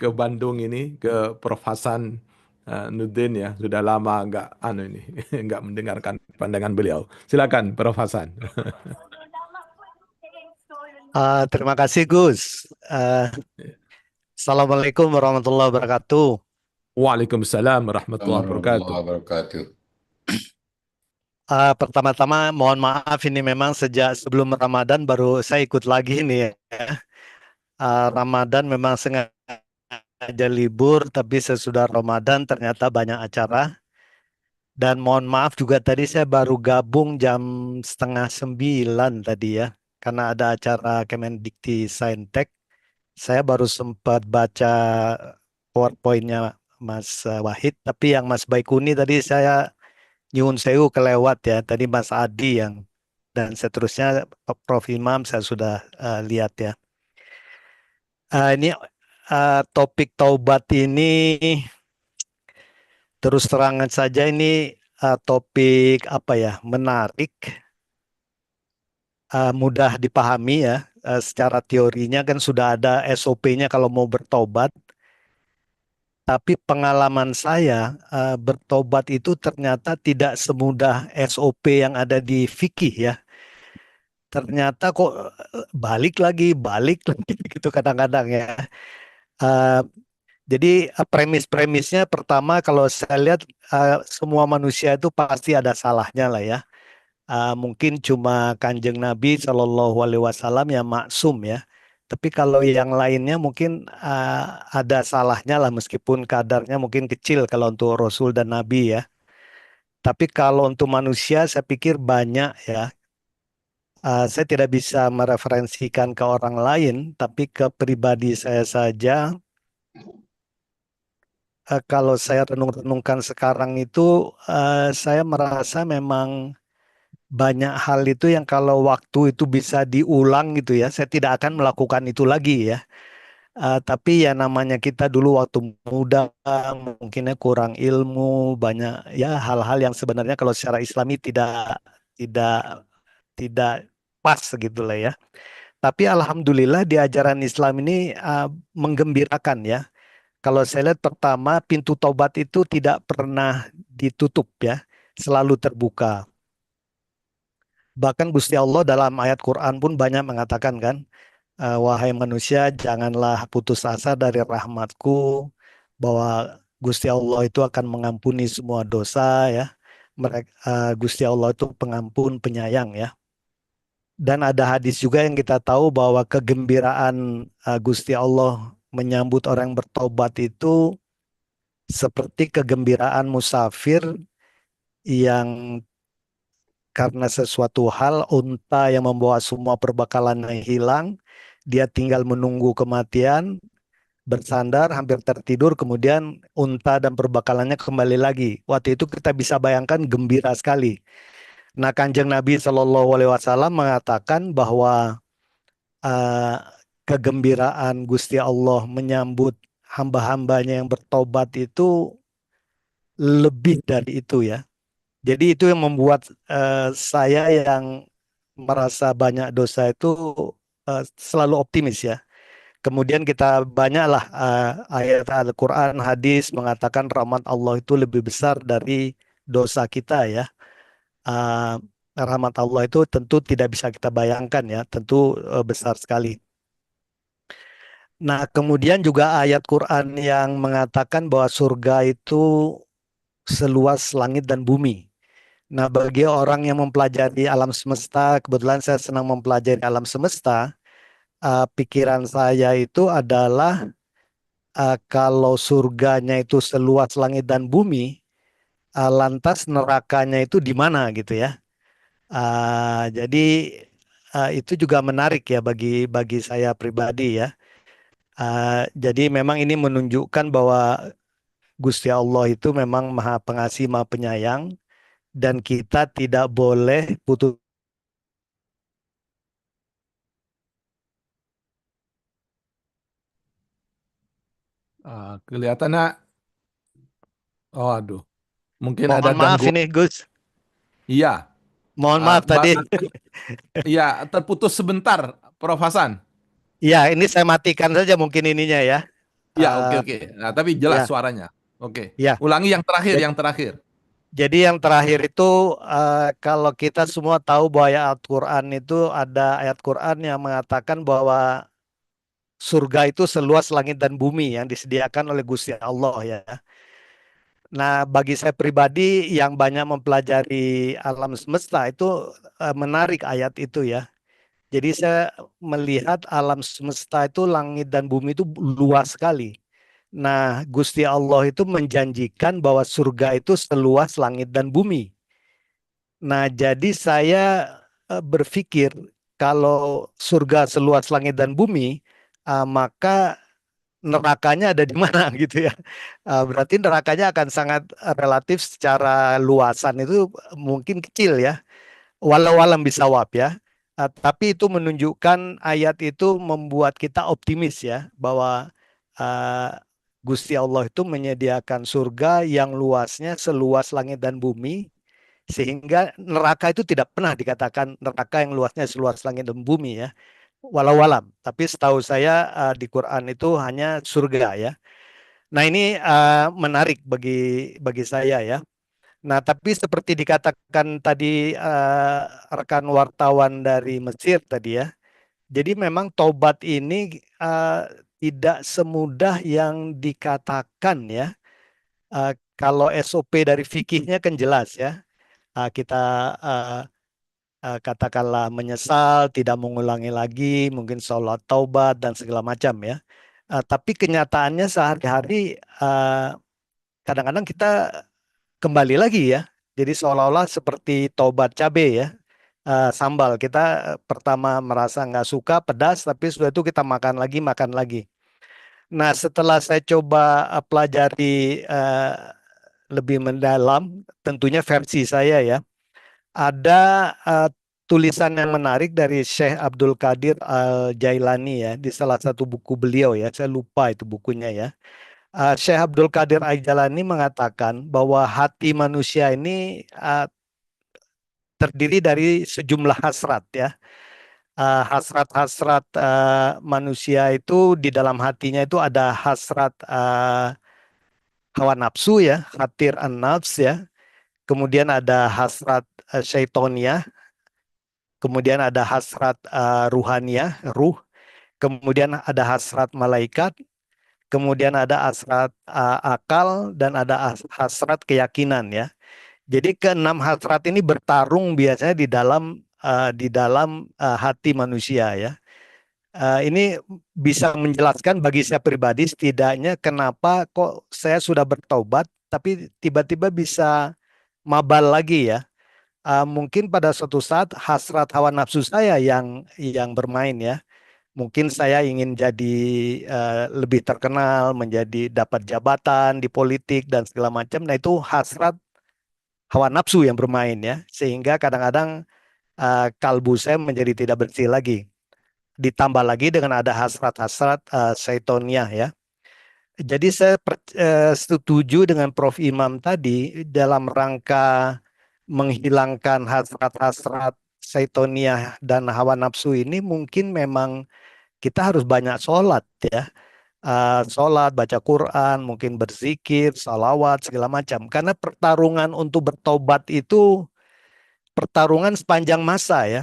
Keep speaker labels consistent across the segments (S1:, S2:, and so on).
S1: ke Bandung ini ke Prof Hasan Nurdin ya. Sudah lama nggak mendengarkan pandangan beliau. Silakan Prof Hasan.
S2: Terima kasih Gus. Assalamualaikum warahmatullahi wabarakatuh.
S1: Waalaikumsalam warahmatullahi wabarakatuh.
S3: Warahmatullahi wabarakatuh.
S2: Pertama-tama mohon maaf ini memang sejak sebelum Ramadan baru saya ikut lagi nih ya. Ramadan memang sengaja libur, tapi sesudah Ramadan ternyata banyak acara. Dan mohon maaf juga tadi saya baru gabung jam setengah 9 tadi ya, karena ada acara Kemendikti Saintek. Saya baru sempat baca PowerPoint-nya Mas Wahid, tapi yang Mas Baikuni tadi saya nyuwun sewu kelewat ya. Tadi Mas Adi yang dan seterusnya Prof Imam saya sudah lihat ya. Ini topik taubat ini terus terangan saja ini topik apa ya, menarik, mudah dipahami ya. Secara teorinya kan sudah ada SOP-nya kalau mau bertobat. Tapi pengalaman saya bertobat itu ternyata tidak semudah SOP yang ada di fikih ya. Ternyata kok balik lagi gitu kadang-kadang ya. Eh, jadi premis-premisnya pertama kalau saya lihat semua manusia itu pasti ada salahnya lah ya. Mungkin cuma Kanjeng Nabi Shallallahu Alaihi Wasallam yang maksum ya. Tapi kalau yang lainnya mungkin ada salahnya lah meskipun kadarnya mungkin kecil kalau untuk Rasul dan Nabi ya. Tapi kalau untuk manusia saya pikir banyak ya. Saya tidak bisa mereferensikan ke orang lain, tapi ke pribadi saya saja. Kalau saya renung-renungkan sekarang itu, saya merasa memang banyak hal itu yang kalau waktu itu bisa diulang gitu ya, saya tidak akan melakukan itu lagi ya. Tapi ya namanya kita dulu waktu muda mungkinnya kurang ilmu, banyak ya hal-hal yang sebenarnya kalau secara Islami tidak tidak pas gitu lah ya. Tapi alhamdulillah di ajaran Islam ini menggembirakan ya. Kalau saya lihat pertama pintu taubat itu tidak pernah ditutup ya, selalu terbuka. Bahkan Gusti Allah dalam ayat Quran pun banyak mengatakan kan, wahai manusia janganlah putus asa dari rahmatku, bahwa Gusti Allah itu akan mengampuni semua dosa ya. Gusti Allah itu pengampun penyayang ya. Dan ada hadis juga yang kita tahu bahwa kegembiraan Gusti Allah menyambut orang yang bertobat itu seperti kegembiraan musafir yang karena sesuatu hal unta yang membawa semua perbekalannya hilang, dia tinggal menunggu kematian, bersandar, hampir tertidur, kemudian unta dan perbekalannya kembali lagi. Waktu itu kita bisa bayangkan gembira sekali. Nah, Kanjeng Nabi Shallallahu Alaihi Wasallam mengatakan bahwa uh, kegembiraan Gusti Allah menyambut hamba-hambanya yang bertobat itu lebih dari itu ya. Jadi itu yang membuat saya yang merasa banyak dosa itu selalu optimis ya. Kemudian kita banyaklah ayat Al-Quran, hadis mengatakan rahmat Allah itu lebih besar dari dosa kita ya. Uh, Rahmat Allah itu tentu tidak bisa kita bayangkan ya, tentu besar sekali. Nah, kemudian juga ayat Quran yang mengatakan bahwa surga itu seluas langit dan bumi. Nah, bagi orang yang mempelajari alam semesta, kebetulan saya senang mempelajari alam semesta, pikiran saya itu adalah kalau surganya itu seluas langit dan bumi, lantas nerakanya itu di mana gitu ya. Jadi itu juga menarik ya bagi saya pribadi ya. Jadi memang ini menunjukkan bahwa Gusti Allah itu memang Maha Pengasih, Maha Penyayang, dan kita tidak boleh putus.
S1: Kelihatannya, oh aduh, mungkin ada
S2: Mohon maaf
S1: gangguan.
S2: ini Gus,
S1: Iya,
S2: mohon maaf tadi.
S1: iya terputus sebentar, Prof Hasan.
S2: Ya, ini saya matikan saja mungkin ininya ya.
S1: Ya, oke,
S2: Eh,
S1: oke. Nah, tapi jelas
S2: ya,
S1: suaranya. Oke.
S2: ya.
S1: Ulangi yang terakhir,
S2: Jadi,
S1: yang terakhir.
S2: jadi yang terakhir itu kalau kita semua tahu bahwa ayat Al-Quran itu ada ayat Quran yang mengatakan bahwa surga itu seluas langit dan bumi yang disediakan oleh Gusti Allah ya. Nah, bagi saya pribadi yang banyak mempelajari alam semesta itu menarik ayat itu ya. Jadi saya melihat alam semesta itu langit dan bumi itu luas sekali. Nah, Gusti Allah itu menjanjikan bahwa surga itu seluas langit dan bumi. Nah, jadi saya berpikir kalau surga seluas langit dan bumi, maka nerakanya ada di mana gitu ya. Berarti nerakanya akan sangat relatif secara luasan itu mungkin kecil ya. Walau alam bisawab ya. Tapi itu menunjukkan ayat itu membuat kita optimis ya bahwa uh, Gusti Allah itu menyediakan surga yang luasnya seluas langit dan bumi sehingga neraka itu tidak pernah dikatakan neraka yang luasnya seluas langit dan bumi ya. Walau alam, tapi setahu saya di Quran itu hanya surga ya. Nah ini menarik bagi saya ya. Nah, tapi seperti dikatakan tadi rekan wartawan dari Mesir tadi ya. Jadi memang tobat ini tidak semudah yang dikatakan ya. Kalau SOP dari fikihnya kan jelas ya. Kita eh, katakanlah menyesal, tidak mengulangi lagi, mungkin sholat taubat dan segala macam ya. Tapi kenyataannya sehari-hari kadang-kadang kita kembali lagi ya. Jadi seolah-olah seperti tobat cabai ya. Sambal kita pertama merasa nggak suka pedas, tapi sudah itu kita makan lagi. Nah setelah saya coba pelajari lebih mendalam, tentunya versi saya ya, ada tulisan yang menarik dari Syekh Abdul Qadir Al-Jailani ya di salah satu buku beliau ya. Saya lupa itu bukunya ya. Syekh Abdul Qadir Al-Jailani mengatakan bahwa hati manusia ini terdiri dari sejumlah hasrat ya. Hasrat-hasrat manusia itu di dalam hatinya itu ada hasrat hawa nafsu ya, khatir an-nafs ya. Kemudian ada hasrat syaitoniyah, kemudian ada hasrat ruhaniyah, ruh, kemudian ada hasrat malaikat, kemudian ada hasrat akal dan ada hasrat keyakinan ya. Jadi keenam hasrat ini bertarung biasanya di dalam hati manusia ya. Ini bisa menjelaskan bagi saya pribadi setidaknya kenapa kok saya sudah bertobat tapi tiba-tiba bisa mabal lagi ya. Mungkin pada suatu saat hasrat hawa nafsu saya yang bermain ya. Mungkin saya ingin jadi lebih terkenal, menjadi dapat jabatan di politik dan segala macam. Nah itu hasrat hawa nafsu yang bermain ya, sehingga kadang-kadang kalbu saya menjadi tidak bersih lagi. Ditambah lagi dengan ada hasrat-hasrat syaitonnya ya. Jadi saya setuju dengan Prof. Imam tadi dalam rangka menghilangkan hasrat-hasrat syaitoniyah dan hawa nafsu ini mungkin memang kita harus banyak sholat ya. Sholat, baca Quran, mungkin berzikir, salawat, segala macam. Karena pertarungan untuk bertobat itu pertarungan sepanjang masa ya.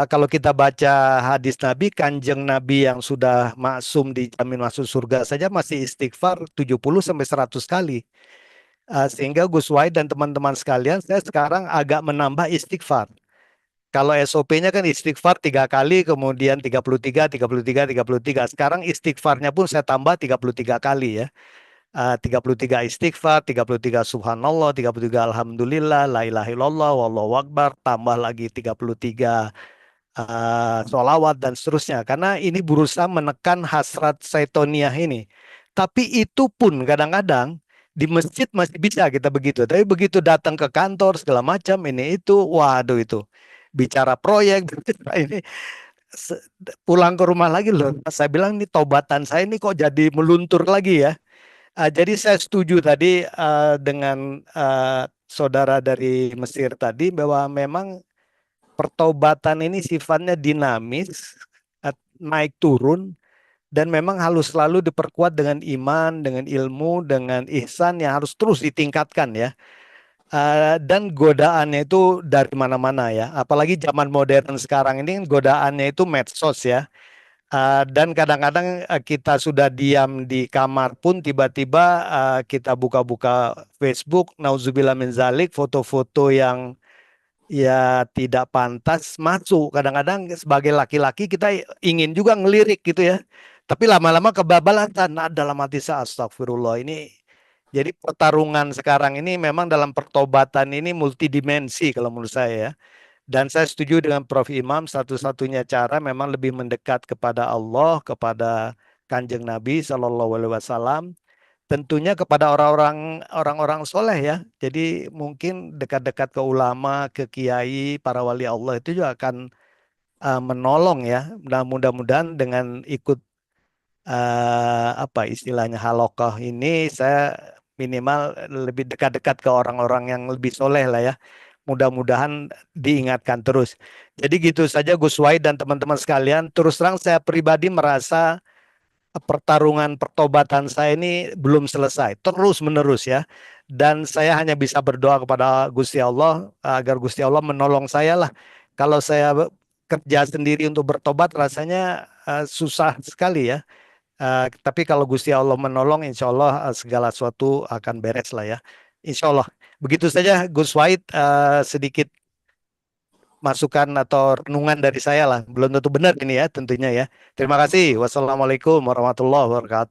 S2: Kalau kita baca hadis Nabi, kanjeng Nabi yang sudah maksum dijamin masuk surga saja masih istighfar 70 sampai 100 kali. Sehingga Gus Wahid dan teman-teman sekalian, saya sekarang agak menambah istighfar. Kalau SOP-nya kan istighfar 3 kali, kemudian 33, 33, 33. Sekarang istighfarnya pun saya tambah 33 kali ya. 33 istighfar, 33 subhanallah, 33 alhamdulillah, la ilaha illallah, wallahu akbar, tambah lagi 33 sholawat dan seterusnya. Karena ini berusaha menekan hasrat syaitoniyah ini. Tapi itu pun kadang-kadang di masjid masih bisa kita begitu. Tapi begitu datang ke kantor segala macam ini itu, waduh itu bicara proyek, bicara ini se- pulang ke rumah lagi loh. Saya bilang ini tobatan saya ini kok jadi meluntur lagi ya. Jadi saya setuju tadi dengan saudara dari Mesir tadi bahwa memang pertobatan ini sifatnya dinamis, naik turun, dan memang harus selalu diperkuat dengan iman, dengan ilmu, dengan ihsan yang harus terus ditingkatkan ya. Dan godaannya itu dari mana-mana ya. Apalagi zaman modern sekarang ini godaannya itu medsos ya. Dan kadang-kadang kita sudah diam di kamar pun tiba-tiba kita buka-buka Facebook, nauzubillah min zalik, foto-foto yang ya tidak pantas masuk. Kadang-kadang sebagai laki-laki kita ingin juga ngelirik gitu ya. Tapi lama-lama kebablasan. Nah, dalam hati saya astagfirullah ini. Jadi pertarungan sekarang ini memang dalam pertobatan ini multidimensi kalau menurut saya ya. Dan saya setuju dengan Prof. Imam, satu-satunya cara memang lebih mendekat kepada Allah, kepada Kanjeng Nabi Shallallahu Alaihi Wasallam, tentunya kepada orang-orang soleh ya. Jadi mungkin dekat-dekat ke ulama, ke kiai, para wali Allah itu juga akan menolong ya. Nah, mudah-mudahan dengan ikut apa istilahnya halaqah ini, saya minimal lebih dekat-dekat ke orang-orang yang lebih soleh lah ya. Mudah-mudahan diingatkan terus. Jadi gitu saja Gus Wahid dan teman-teman sekalian. Terus terang saya pribadi merasa pertarungan pertobatan saya ini belum selesai, terus menerus ya. Dan saya hanya bisa berdoa kepada Gusti Allah agar Gusti Allah menolong saya lah. Kalau saya kerja sendiri untuk bertobat rasanya susah sekali ya. Tapi kalau Gusti Allah menolong, insya Allah segala sesuatu akan beres lah ya. Insya Allah. Begitu saja Gus Wahid, sedikit masukan atau renungan dari saya lah. Belum tentu benar ini ya tentunya ya. Terima kasih. Wassalamualaikum warahmatullahi wabarakatuh.